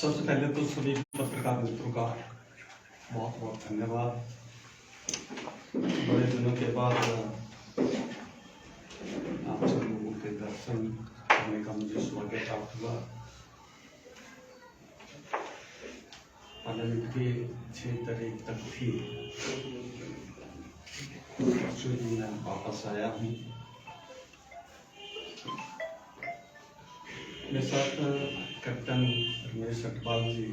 सबसे पहले तो सभी पत्रकार मित्रों का बहुत बहुत धन्यवाद। बड़े दिनों के बाद आप सब लोगों के दर्शन करने का मुझे सौभाग्य प्राप्त हुआ। पार्लियामेंट की 6 तारीख तक थी, मैं वापस आया हूँ। मेरे साथ कैप्टन रमेश अटवाल जी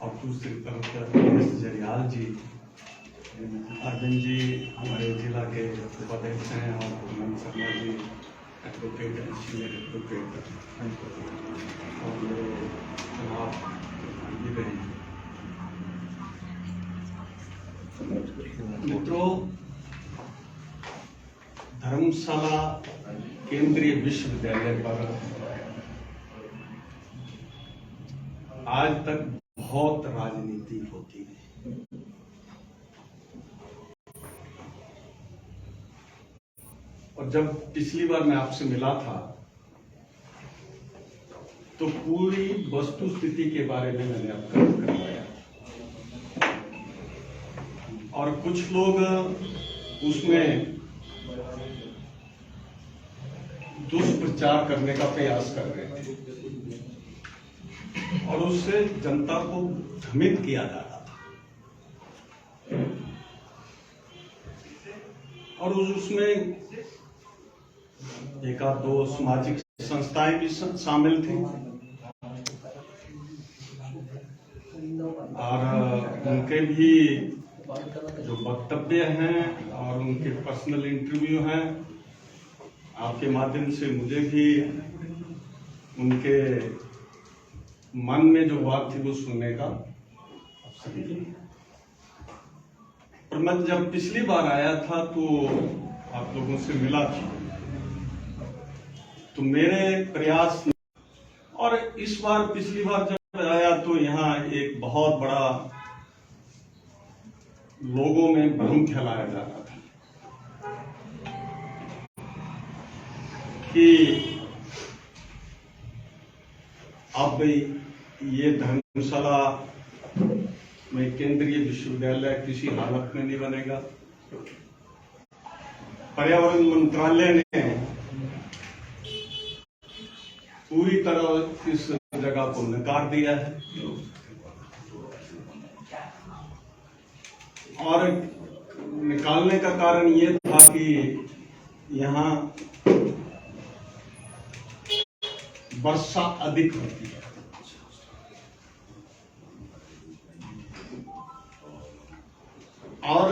और दूसरी तरफ जरियाल जी, अरविंद जी हमारे जिला के उपाध्यक्ष हैं, और हेमंत शर्मा जी एडवोकेट हैं, सीनियर एडवोकेट, और मेरे जनाब भी रहे। मित्रों, धर्मशाला केंद्रीय विश्वविद्यालय पर आज तक बहुत राजनीति होती है। और जब पिछली बार मैं आपसे मिला था तो पूरी वस्तुस्थिति के बारे में मैंने अवगत करवाया, और कुछ लोग उसमें दुष्प्रचार करने का प्रयास कर रहे थे और उससे जनता को भ्रमित किया जा रहा था। और उसमें एक आध दो सामाजिक संस्थाएं भी शामिल थी, और उनके भी जो वक्तव्य हैं और उनके पर्सनल इंटरव्यू हैं, आपके माध्यम से मुझे भी उनके मन में जो बात थी वो सुनने का अवसर मिला। और मैं जब पिछली बार आया था तो आप लोगों से मिला था, तो मेरे प्रयास, और इस बार पिछली बार जब आया तो यहाँ एक बहुत बड़ा लोगों में भ्रम फैलाया जा रहा था कि अब ये धर्मशाला में केंद्रीय विश्वविद्यालय किसी हालत में नहीं बनेगा। पर्यावरण मंत्रालय ने पूरी तरह इस जगह को नकार दिया है, और निकालने का कारण ये था कि यहाँ वर्षा अधिक होती है, और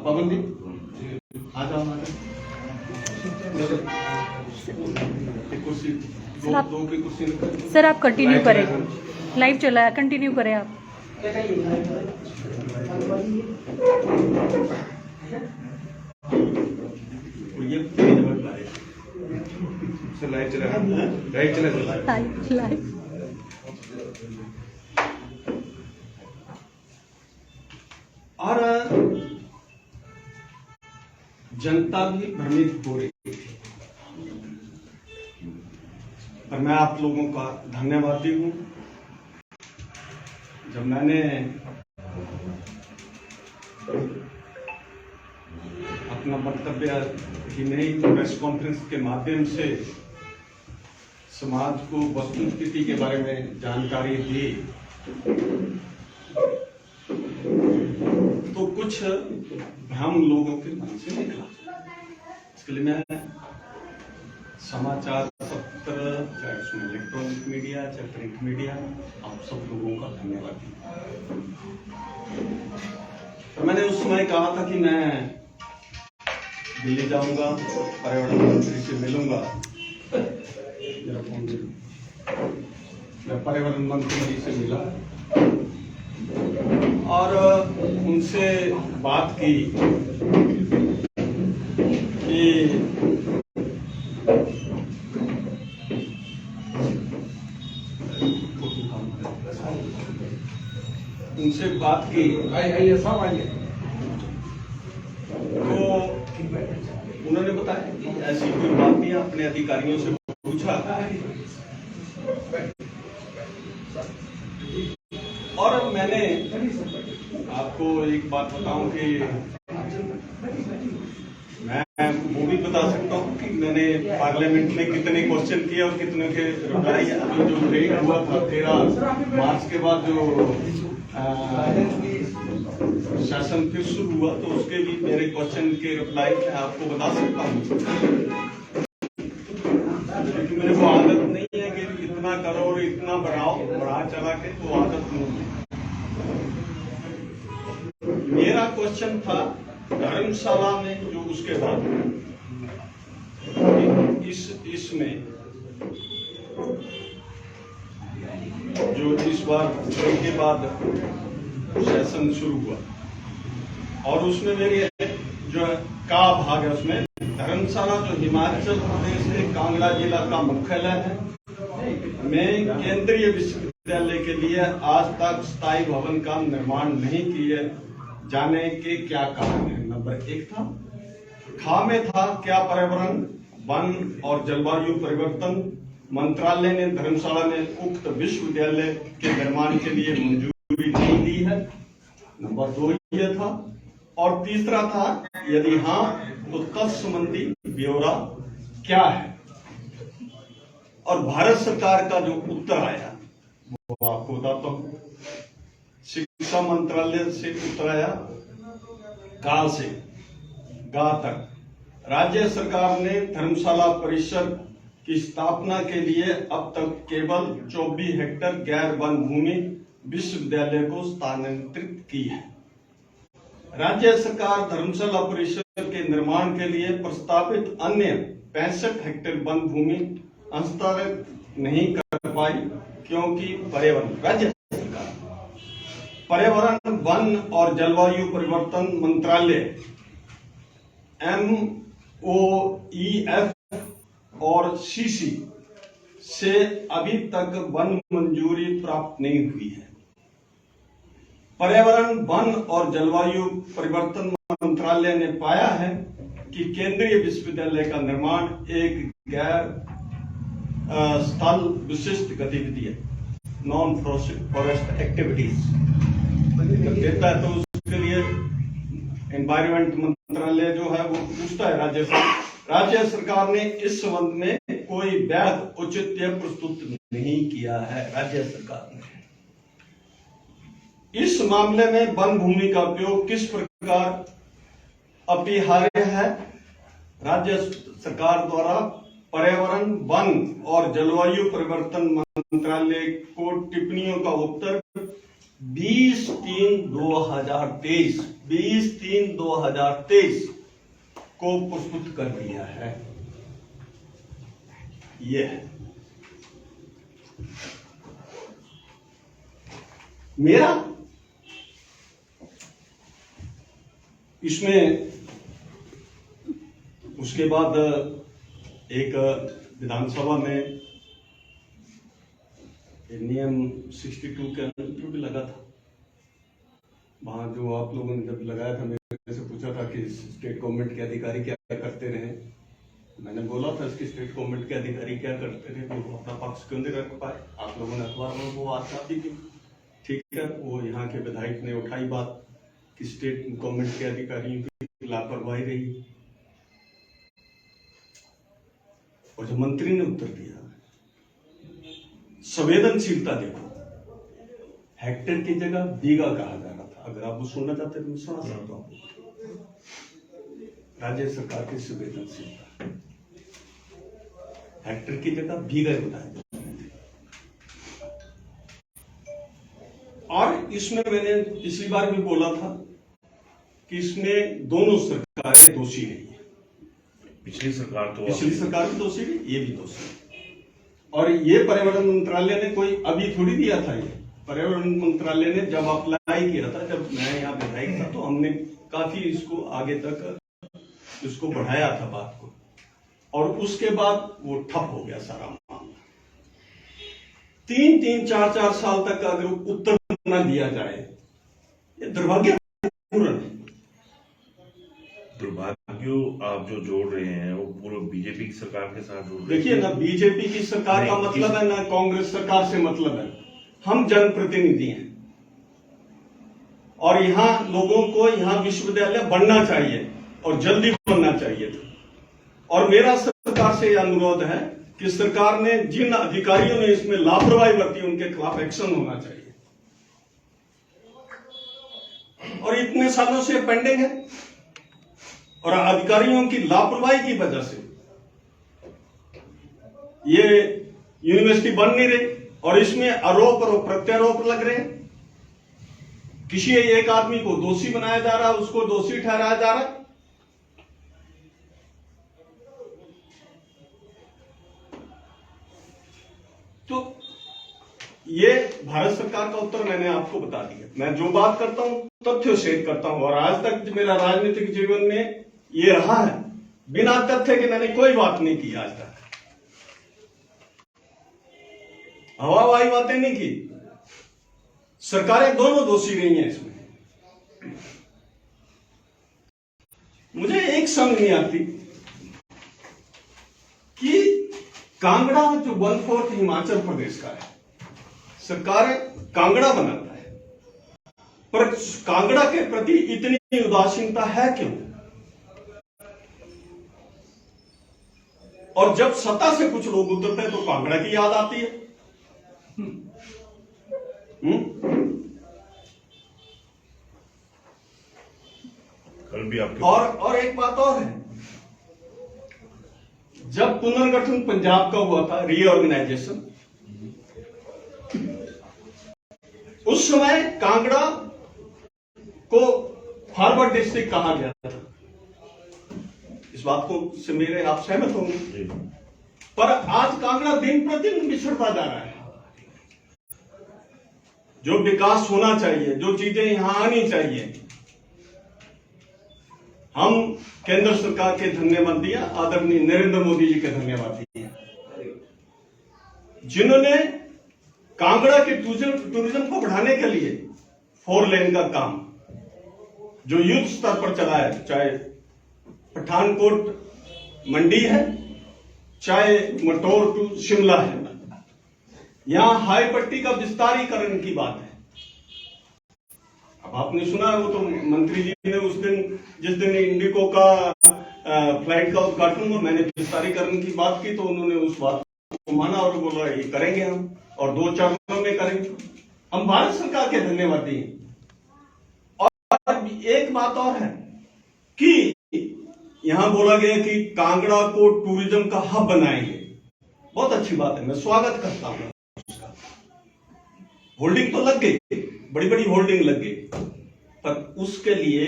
पवन जी आ जाओ, कुर्सी दो की कुर्सी। सर आप कंटिन्यू करें, लाइव चला है, कंटिन्यू करें आप। ये लाइव चला, लाइव चला, लाइव। और जनता भी भ्रमित हो रही थी, और मैं आप लोगों का धन्यवादी हूं। जब मैंने अपना वक्तव्य ही नहीं, प्रेस कॉन्फ्रेंस के माध्यम से समाज को वस्तुस्थिति के बारे में जानकारी दी, तो कुछ भ्रम लोगों के मन से निकला। इसके लिए मैं समाचार पत्र, चाहे उसमें इलेक्ट्रॉनिक मीडिया, चाहे प्रिंट मीडिया, आप सब लोगों का धन्यवाद। तो मैंने उस समय कहा था कि मैं दिल्ली जाऊंगा, पर्यावरण मंत्री से मिलूंगा। मेरा फोन से मैं पर्यावरण मंत्री जी से मिला और उनसे बात की कि तो उन्होंने बताया कि ऐसी कोई बात नहीं है, अपने अधिकारियों से पूछा। और मैंने आपको एक बात बताऊं कि मैं वो भी बता सकता हूं कि मैंने पार्लियामेंट में कितने क्वेश्चन किए और कितने के रिप्लाई। अभी जो ब्रेक हुआ था 13 मार्च के बाद जो शासन फिर शुरू हुआ, तो उसके भी मेरे क्वेश्चन के रिप्लाई मैं आपको बता सकता हूँ। क्योंकि मेरे को आदत नहीं है कि इतना करो और इतना बढ़ा चला के, तो आदत नहीं है। मेरा क्वेश्चन था धर्मशाला में जो उसके बाद इसमें जो इस बार के बाद सेशन शुरू हुआ, और उसमें मेरे जो का भाग है उसमें धर्मशाला जो हिमाचल प्रदेश के कांगड़ा जिला का मुख्यालय है, में केंद्रीय विश्वविद्यालय के लिए आज तक स्थायी भवन का निर्माण नहीं किए जाने के क्या कारण है। नंबर 1 था। खा में था, क्या पर्यावरण वन और जलवायु परिवर्तन मंत्रालय ने धर्मशाला में उक्त विश्वविद्यालय के निर्माण के लिए मंजूरी नहीं दी है। नंबर 2 यह था। और तीसरा था, यदि हाँ तो तत्संबंधी ब्यौरा क्या है। और भारत सरकार का जो उत्तर आया वो आपको बताता हूं। शिक्षा मंत्रालय से उत्तर आया का से गा तक। राज्य सरकार ने धर्मशाला परिसर की स्थापना के लिए अब तक केवल 24 हेक्टेयर गैर वन भूमि विश्वविद्यालय को स्थानांतरित की है। राज्य सरकार धर्मशाला परिसर के निर्माण के लिए प्रस्तावित अन्य 65 हेक्टेयर वन भूमि हस्तांतरित नहीं कर पाई, क्योंकि राज्य सरकार पर्यावरण वन और जलवायु परिवर्तन मंत्रालय MOEF और CC से अभी तक वन मंजूरी प्राप्त नहीं हुई है। पर्यावरण वन और जलवायु परिवर्तन मंत्रालय ने पाया है कि केंद्रीय विश्वविद्यालय का निर्माण एक गैर स्थल विशिष्ट गतिविधि है, नॉन फॉरेस्ट एक्टिविटीज देता है। तो उसके लिए एनवायरमेंट मंत्रालय जो है वो पूछता है राज्य सरकार ने इस संबंध में कोई वैध औचित्य प्रस्तुत नहीं किया है। राज्य सरकार ने इस मामले में वन भूमि का उपयोग किस प्रकार अपरिहार्य है। राज्य सरकार द्वारा पर्यावरण वन और जलवायु परिवर्तन मंत्रालय को टिप्पणियों का उत्तर 20/3/2023 को प्रस्तुत कर दिया है। यह है मेरा। इसमें उसके बाद एक विधानसभा में नियम 62 के अंदर भी लगा था। वहां जो आप लोगों ने जब लगाया था, मेरे से पूछा था कि स्टेट गवर्नमेंट के अधिकारी क्या करते रहे। मैंने बोला था इसकी स्टेट गवर्नमेंट के अधिकारी क्या करते रहे, वो अपना पक्ष क्यों नहीं रख पाए। आप लोगों ने अखबार में वो वार्ता भी की, ठीक है। वो यहाँ के विधायक ने उठाई बात कि स्टेट गवर्नमेंट के अधिकारियों की लापरवाही रही, और जो मंत्री ने उत्तर दिया, संवेदनशीलता देखो, हेक्टेयर की जगह बीघा कहा जा रहा था। अगर आप वो सुनना चाहते तो मैं सुना सकता हूं। राज्य सरकार की संवेदनशीलता, हेक्टेयर की जगह बीघा बताया जाता है। और इसमें मैंने पिछली बार भी बोला था कि इसमें दोनों सरकारें दोषी रही है। पिछली सरकार भी दोषी रही, ये भी दोषी। और ये पर्यावरण मंत्रालय ने कोई अभी थोड़ी दिया था। ये पर्यावरण मंत्रालय ने जब अप्लाई किया था, जब मैं यहाँ विधायक था, तो हमने काफी इसको आगे तक इसको बढ़ाया था बात को, और उसके बाद वो ठप हो गया सारा मामला। 3-3, 4-4 साल तक अगर उत्तर न दिया जाए, ये दुर्भाग्यपूर्ण है। दुर्भाग्यों आप जो जोड़ रहे हैं वो पूरा बीजेपी की सरकार के साथ जोड़ रहे हैं। देखिए ना, बीजेपी की सरकार का मतलब है ना कांग्रेस सरकार से मतलब है। हम जनप्रतिनिधि हैं और यहाँ लोगों को यहाँ विश्वविद्यालय बनना चाहिए और जल्दी बनना चाहिए था। और मेरा सरकार से यह अनुरोध है कि सरकार ने जिन अधिकारियों ने इसमें लापरवाही बरती उनके खिलाफ एक्शन होना चाहिए। और इतने सालों से पेंडिंग है और अधिकारियों की लापरवाही की वजह से ये यूनिवर्सिटी बन नहीं रही और इसमें आरोप और प्रत्यारोप लग रहे हैं। किसी एक आदमी को दोषी बनाया जा रहा है, उसको दोषी ठहराया जा रहा है। तो ये भारत सरकार का उत्तर मैंने आपको बता दिया। मैं जो बात करता हूं तथ्य शेयर करता हूं और आज तक मेरा राजनीतिक जीवन में ये रहा है, बिना तथ्य के मैंने कोई बात नहीं की आज तक, हवाबाजी बातें नहीं की। सरकारें दोनों दोषी रही हैं इसमें। मुझे एक समझ नहीं आती कि कांगड़ा जो 1/4 हिमाचल प्रदेश का है, सरकार कांगड़ा बनाता है, पर कांगड़ा के प्रति इतनी उदासीनता है क्यों? और जब सत्ता से कुछ लोग उतरते हैं तो कांगड़ा की याद आती है। कल भी आपके और एक बात और है, जब पुनर्गठन पंजाब का हुआ था, रीऑर्गेनाइजेशन, उस समय कांगड़ा को फॉरवर्ड डिस्ट्रिक्ट कहा गया था। इस बात को से मेरे आप सहमत होंगे। पर आज कांगड़ा दिन प्रतिदिन बिछड़ता जा रहा है। जो विकास होना चाहिए, जो चीजें यहां आनी चाहिए, हम केंद्र सरकार के धन्यवाद दिया, आदरणीय नरेंद्र मोदी जी के धन्यवाद दिया, जिन्होंने कांगड़ा के टूरिज्म को बढ़ाने के लिए 4 लेन का काम जो युद्ध स्तर पर चला है, चाहे पठानकोट मंडी है, चाहे मटोर टू शिमला है, यहां हाई पट्टी का विस्तारीकरण की बात है। अब आपने सुना, वो तो मंत्री जी ने उस दिन, जिस दिन इंडिको का फ्लाइट का उद्घाटन हुआ, मैंने विस्तारीकरण की बात की तो उन्होंने उस बात को माना और बोला ये करेंगे हम, और 2 चरणों में करेंगे। हम भारत सरकार के धन्यवादी हैं। और एक बात और है कि यहां बोला गया कि कांगड़ा को टूरिज्म का हब बनाएंगे। बहुत अच्छी बात है, मैं स्वागत करता हूं उसका। होल्डिंग तो लग गई, बड़ी बड़ी होल्डिंग लग गई, पर उसके लिए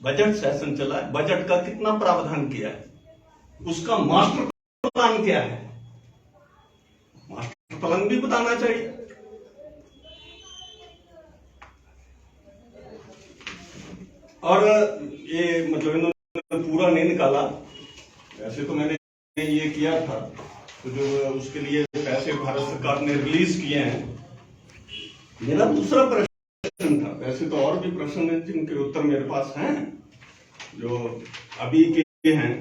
बजट सेशन चला है। बजट का कितना प्रावधान किया है, उसका मास्टर प्लान क्या है, मास्टर प्लान भी बताना चाहिए। और ये मतलब इन्होंने पूरा नहीं निकाला। वैसे तो मैंने ये किया था, तो जो उसके लिए पैसे भारत सरकार ने रिलीज किए हैं। मेरा दूसरा प्रश्न था, वैसे तो और भी प्रश्न हैं जिनके उत्तर मेरे पास हैं, जो अभी के हैं।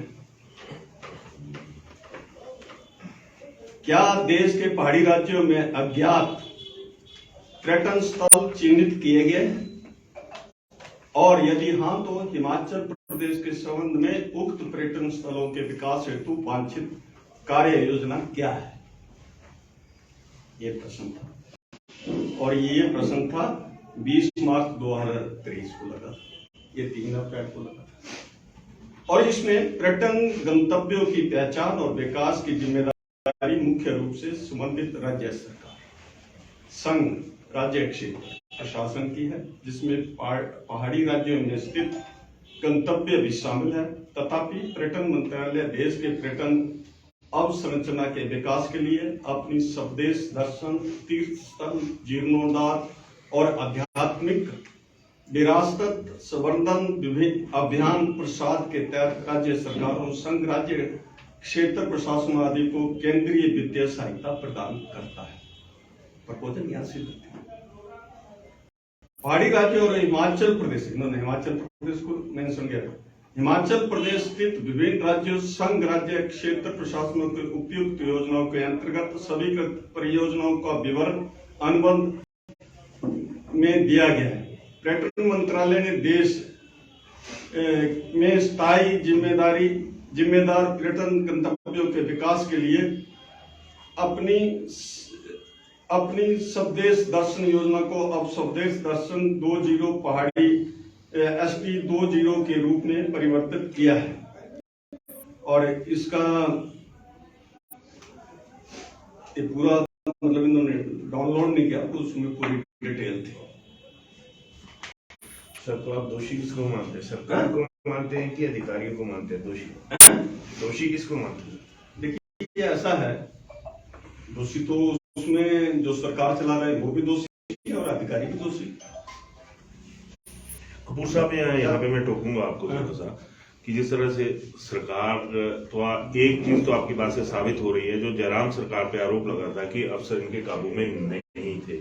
क्या देश के पहाड़ी राज्यों में अज्ञात पर्यटन स्थल चिन्हित किए गए हैं? और यदि हां तो हिमाचल प्रदेश के संबंध में उक्त पर्यटन स्थलों के विकास हेतु वांछित कार्य योजना क्या है? ये प्रश्न था, और ये प्रश्न था 20 मार्च 2023 को लगा, ये 3 अप्रैल को लगा था। और इसमें पर्यटन गंतव्यों की पहचान और विकास की जिम्मेदारी मुख्य रूप से संबंधित राज्य सरकार, संघ, राज्य क्षेत्र प्रशासन की है, जिसमें पहाड़ी राज्यों में स्थित गंतव्य भी शामिल है। तथापि पर्यटन मंत्रालय देश के पर्यटन अवसंरचना के विकास के लिए अपनी स्वदेश दर्शन, तीर्थ स्थल, जीर्णोद्धार और आध्यात्मिक विरासत संवर्धन विभिन्न अभियान प्रसाद के तहत राज्य सरकारों, संघ, राज्य क्षेत्र प्रशासन आदि को केंद्रीय वित्तीय सहायता प्रदान करता है। प्रपोजल यहां से लगती है। पहाड़ी राज्य और हिमाचल प्रदेश, इन्होंने हिमाचल प्रदेश को मेंशन किया, हिमाचल प्रदेश स्थित विभिन्न राज्यों संघ राज्य क्षेत्र प्रशासनों के उपयुक्त योजनाओं के अंतर्गत सभी परियोजनाओं का विवरण अनुबंध में दिया गया है। पर्यटन मंत्रालय ने देश में स्थायी जिम्मेदार पर्यटन गंतव्यों के विकास के लिए अपनी स्वदेश दर्शन योजना को अब स्वदेश दर्शन 2.0 पहाड़ी SP 2.0 के रूप में परिवर्तित किया है। और इसका ये पूरा मतलब इन्होंने डाउनलोड नहीं किया, उसमें पूरी डिटेल थी। सर, तो आप दोषी किसको मानते हैं? सरकार को मानते हैं कि अधिकारियों को मानते हैं? दोषी किसको मानते हैं? देखिए, ऐसा है, दोषी तो उसमें जो सरकार चला रहे हैं वो भी दोषी है और अधिकारी भी दोषी। कपूर साहब, यहाँ पे मैं टोकूंगा आपको थोड़ा सा कि जिस तरह से सरकार तो एक चीज तो आपकी बात से साबित हो रही है, जो जयराम सरकार पे आरोप लगा था कि अफसर इनके काबू में नहीं थे,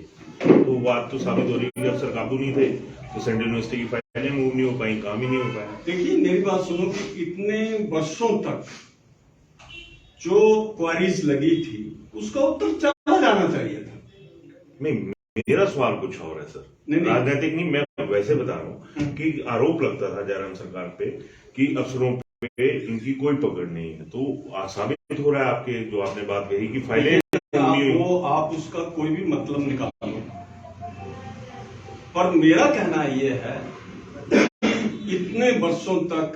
तो बात तो साबित हो रही है कि अफसर काबू नहीं थे तो सेंट्रल यूनिवर्सिटी की फाइलें मूव नहीं हो पाई, काम ही नहीं हो पाया। देखिए, मेरी बात सुनो कि इतने वर्षों तक जो क्वारीज लगी थी उसका उत्तर चला जाना चाहिए था। नहीं, मेरा सवाल कुछ और है सर, राजनीतिक नहीं, मैं वैसे बता रहा हूँ कि आरोप लगता था जयराम सरकार पे कि अफसरों पे इनकी कोई पकड़ नहीं है, तो साबित हो रहा है आपके जो आपने बात कही कि फाइलें वो आप उसका कोई भी मतलब निकालो, पर मेरा कहना यह है इतने वर्षों तक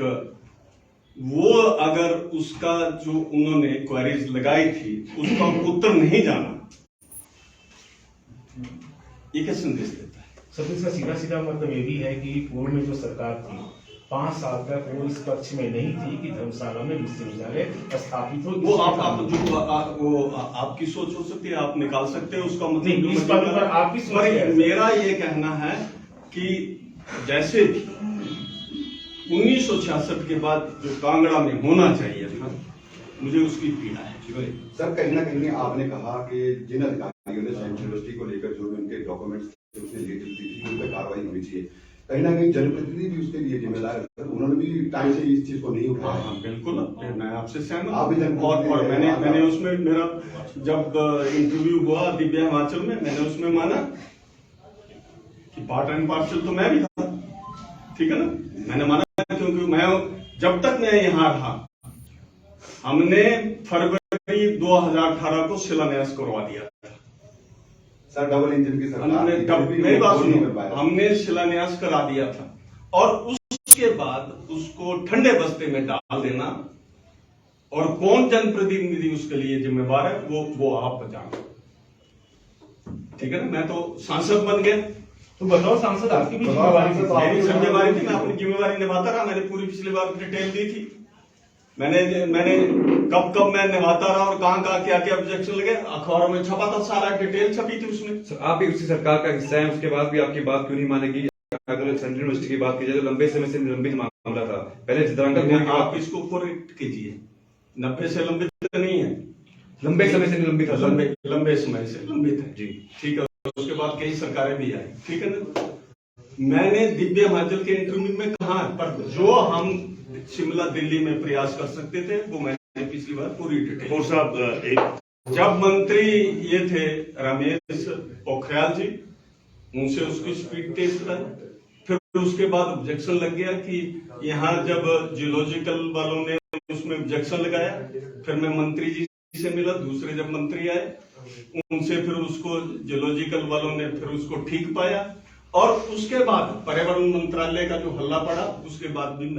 वो अगर उसका जो उन्होंने क्वेरीज लगाई थी उसका उत्तर नहीं जाना, ये क्या संदेश देता है? सब इसका सीधा सीधा मतलब ये भी है कि पूर्व में जो सरकार थी 5 साल तक वो इस पक्ष में नहीं थी कि धर्मशाला में विश्वविद्यालय स्थापित हो। वो आपकी सोच हो सकती है, आप निकाल सकते हैं उसका मतलब। इस पर आपकी सोच है। मेरा ये कहना है कि जैसे 1966 के बाद जो कांगड़ा में होना चाहिए था, मुझे उसकी पीड़ा है। सर, कहीं ना कहीं आपने कहा कि जिन अधिकारियों ने सेंट्रल यूनिवर्सिटी को लेकर जो भी उनके डॉक्यूमेंट्स थे उसने ली थी उन पर कार्रवाई होनी चाहिए, कहीं ना कहीं जनप्रतिनिधि भी उसके लिए जिम्मेदार है। उन्होंने भी टाइम से इस चीज को नहीं उठाया। हाँ, बिल्कुल, मैं आपसे सहमत आप भी और मैंने उसमें मेरा जब इंटरव्यू हुआ दिव्य हिमाचल में, मैंने उसमें माना कि पार्ट एंड पार्सल तो मैं भी था, ठीक है ना, मैंने माना क्योंकि मैं जब तक मैं यहाँ रहा हमने फरवरी 2018 को शिलान्यास करवा दिया था। सर, डबल इंजन की सरकार, मेरी बात सुनो, हमने शिलान्यास करा दिया था और उसके बाद उसको ठंडे बस्ते में डाल देना और कौन जनप्रतिनिधि उसके लिए जिम्मेवार है वो आप बताओ, ठीक है ना। मैं तो सांसद बन गया, तो बताओ सांसद आपकी भी जिम्मेवारी थी। मेरी जिम्मेवारी थी, मैं अपनी जिम्मेवारी निभाता रहा। मैंने पूरी पिछली बार डिटेल दी थी, मैंने कब मैं निभाता रहा और कहाँ क्या ऑब्जेक्शन लगे, अखबारों में छपा था, सारा डिटेल छपी थी उसमें। सर, आप भी उसी सरकार का हिस्सा है, उसके बाद भी आपकी बात क्यों नहीं मानेगी? अगर सेंट्रल यूनिवर्सिटी की बात की जाए तो लंबे समय से निलंबित मामला था, पहले चित्रांकन आप इसको करेक्ट कीजिए, 90 से लंबित नहीं है, लंबे समय से निलंबित था। लंबे समय से लंबित है जी, ठीक है। उसके बाद कई सरकारें भी आई, ठीक है ना। मैंने दिव्य हिमाचल के इंटरव्यू में कहा, पर जो हम शिमला दिल्ली में प्रयास कर सकते थे वो मैंने पिछली बार पूरी डिटेल। कपूर साहब, जब मंत्री ये थे रमेश पोखरियाल जी, उनसे उसकी स्पीड टेस्ट कराई, फिर उसके बाद ऑब्जेक्शन लग गया कि यहाँ जब जियोलॉजिकल वालों ने उसमें ऑब्जेक्शन लगाया, फिर मैं मंत्री जी से मिला, दूसरे जब मंत्री आए उनसे फिर उसको जियोलॉजिकल वालों ने फिर उसको ठीक पाया और उसके बाद पर्यावरण मंत्रालय का जो हल्ला पड़ा उसके बाद भी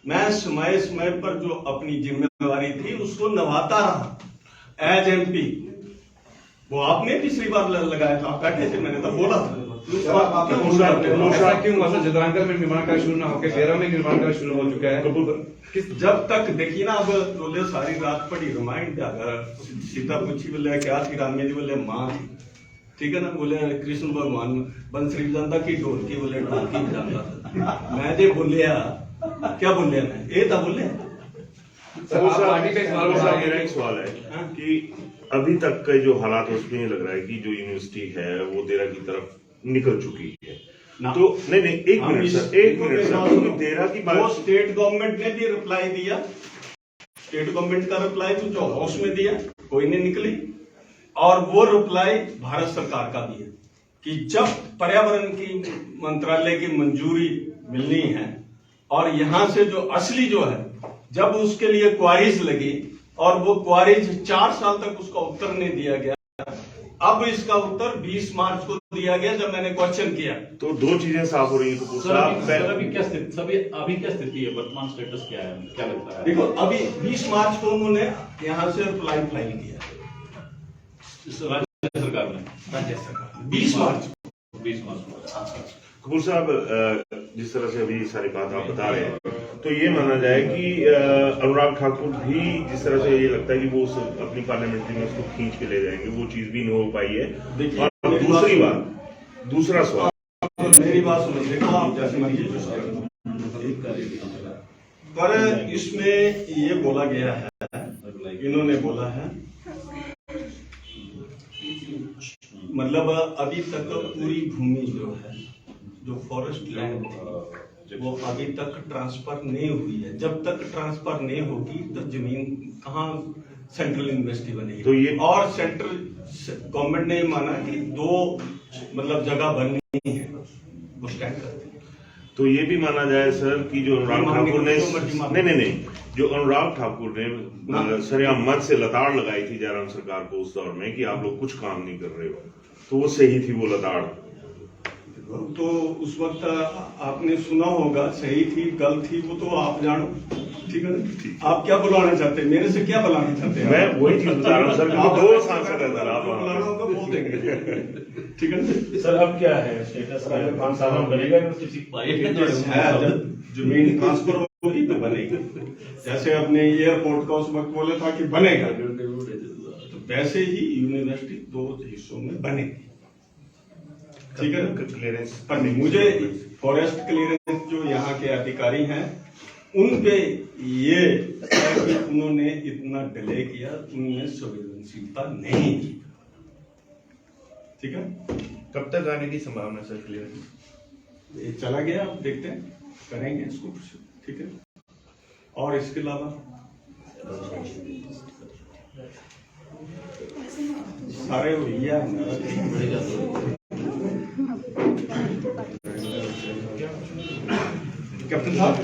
मैं समय समय पर जो अपनी जिम्मेदारी थी उसको निभाता रहा एज MP। वो आपने पिछली बार लगाया था, आप बैठे थे, मैंने तो बोला था। ऐसा क्यों हुआ सर? चित्रांकन में निर्माण कार्य शुरू न होकर 13 में निर्माण कार्य शुरू हो चुका है। जब तक देखिए ना, अब बोले सारी रात पड़ी रामायण, अगर सीता पूछी बोले क्या थी, राम जी बोले माँ थी, ठीक है ना। बोले कृष्ण भगवान बंसरी बजाता की ढोलकी, बोले ढोलकी बजाता। मैं जो बोलिया क्या बोलिया, मैं ये था बोले। मेरा एक सवाल है कि अभी तक के जो हालात उसमें लग रहा है कि जो यूनिवर्सिटी है वो देरा की तरफ निकल चुकी है, ना। तो नहीं एक हम मिनट इस- सर, एक मिनट सर, क्योंकि तेरह की वो बात स्टेट गवर्नमेंट ने भी रिप्लाई दिया, स्टेट गवर्नमेंट का रिप्लाई तो जो हाउस में दिया कोई नहीं निकली, और वो रिप्लाई भारत सरकार का भी है कि जब पर्यावरण की मंत्रालय की मंजूरी मिलनी है और यहां से जो असली जो है, जब उसके लिए क्वारीज लगी और वो क्वारीज 4 साल तक उसका उत्तर नहीं दिया गया, अब इसका उत्तर 20 मार्च को दिया गया जब मैंने क्वेश्चन किया। तो दो चीजें साफ हो रही है कपूर सर साहब। अभी क्या स्थिति है, वर्तमान स्टेटस क्या है, क्या लगता है? देखो अभी 20 मार्च को उन्होंने यहाँ से रिप्लाई फाइल किया, राज्य सरकार ने राज्य सरकार 20 मार्च। 20 मार्च को। कपूर साहब, जिस तरह से अभी सारी बात आप बता रहे हैं, तो ये माना जाए कि अनुराग ठाकुर भी जिस तरह से ये लगता है कि वो अपनी पार्लियामेंट्री में उसको खींच के ले जाएंगे, वो चीज भी नहीं हो पाई है। देखिए, और दूसरी बात, दूसरा सवाल, तो मेरी बात सुनो, देखो आप जैसे मर्जी जो पर इसमें ये बोला गया है, इन्होंने बोला है, मतलब अभी तक पूरी भूमि जो है, जो फॉरेस्ट लैंड थी, वो अभी तक ट्रांसफर नहीं हुई है। जब तक ट्रांसफर नहीं होगी तो जमीन कहाँ सेंट्रल यूनिवर्सिटी बनेगी। तो ये- और सेंट्रल गवर्नमेंट ने माना कि 2 मतलब जगह बननी है, वो स्टैंड करते हैं। तो ये भी माना जाए सर कि जो अनुराग ठाकुर ने जो मर्जी मान लो। नहीं, जो अनुराग ठाकुर ने सरेआम मत से लताड़ लगाई थी जयराम सरकार को उस दौर में कि आप लोग कुछ काम नहीं कर रहे हो, तो वो सही थी वो लताड़? तो उस वक्त आपने सुना होगा, सही थी गलत थी वो तो आप जानो, ठीक है ना? आप क्या बुलाना चाहते हैं, मेरे से क्या बुलाना चाहते हैं? मैं वही चीज बता रहा हूँ सर, आप क्योंकि 2 सांसद है सर, आप बुलाना होगा बोल देंगे, ठीक है ना? सर अब क्या है स्टेटस का? 5 साल में बनेगा यूनिवर्सिटी? है, जब जमीन ट्रांसफर होगी तो बनेगी। जैसे अपने एयरपोर्ट का उस वक्त बोला था कि बनेगा, तो वैसे ही यूनिवर्सिटी 2 हिस्सों में बनेगी, ठीक है ना? क्लियरेंस पर मुझे फॉरेस्ट क्लियरेंस जो यहाँ के अधिकारी हैं उन पे ये है कि उन्होंने इतना डिले किया, उनमें संवेदनशीलता नहीं की, ठीक है? कब तक आने की संभावना सर क्लियरेंस? ये चला गया, अब देखते हैं, करेंगे इसको, ठीक है? और इसके अलावा सारे भैया कैप्टन साहब